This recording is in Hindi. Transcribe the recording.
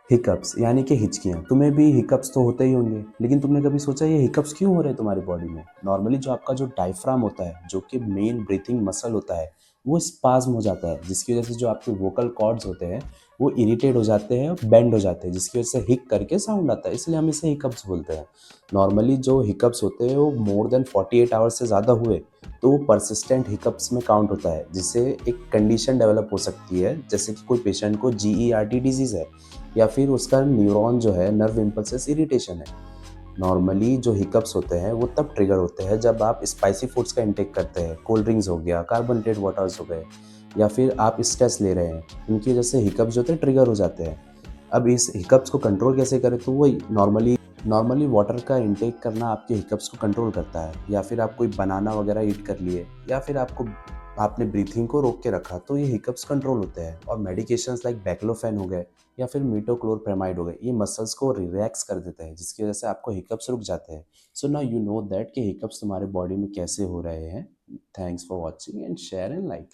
हिकअप्स यानी कि हिचकियाँ। तुम्हें भी हिकअप्स तो होते ही होंगे, लेकिन तुमने कभी सोचा ये हिकअप्स क्यों हो रहे हैं तुम्हारी बॉडी में? नॉर्मली जो आपका जो डायफ्राम होता है, जो कि मेन ब्रीथिंग मसल होता है, वो स्पाज़्म हो जाता है, जिसकी वज़ह से जो आपके वोकल कॉर्ड्स होते हैं, वो इरिटेट हो जाते हैं और बेंड हो जाते हैं, जिसकी वज़ह से हिक करके साउंड आता है, इसलिए हम इसे हिकअप्स बोलते हैं। नॉर्मली जो हिकअप्स होते हैं, वो मोर देन 48 आवर्स से ज़्यादा हुए, तो वो पर्सिस्टेंट हिकअप्स में काउंट होता है, जिससे एक कंडीशन डेवलप हो सकती है, जैसे कि कोई पेशेंट को जीईआरडी डिज़ीज़ है या फिर उसका न्यूरॉन जो है नर्व इम्पल्सेस इरिटेशन है। नॉर्मली जो हिकअप्स होते हैं वो तब ट्रिगर होते हैं जब आप स्पाइसी फूड्स का इंटेक करते हैं, कोल्ड ड्रिंक्स हो गया, कार्बोनेटेड वाटर्स हो गए या फिर आप स्ट्रेस ले रहे हैं। इनकी वजह से हिकअप्स जो होते हैं ट्रिगर हो जाते हैं। अब इस हिकअप्स को कंट्रोल कैसे करें, तो वही नॉर्मली वाटर का इंटेक करना आपके हिकअप्स को कंट्रोल करता है, या फिर आप कोई बनाना वगैरह ईट कर लिए, या फिर आपने ब्रीथिंग को रोक के रखा, तो ये हिकअप्स कंट्रोल होते हैं। और मेडिकेशंस लाइक बैक्लोफेन हो गए या फिर मीटोक्लोरप्रेमाइड हो गए, ये मसल्स को रिलैक्स कर देते हैं, जिसकी वजह से आपको हिकअप्स रुक जाते हैं। So now you know that कि हिकअप्स तुम्हारे बॉडी में कैसे हो रहे हैं। Thanks for watching and share and like.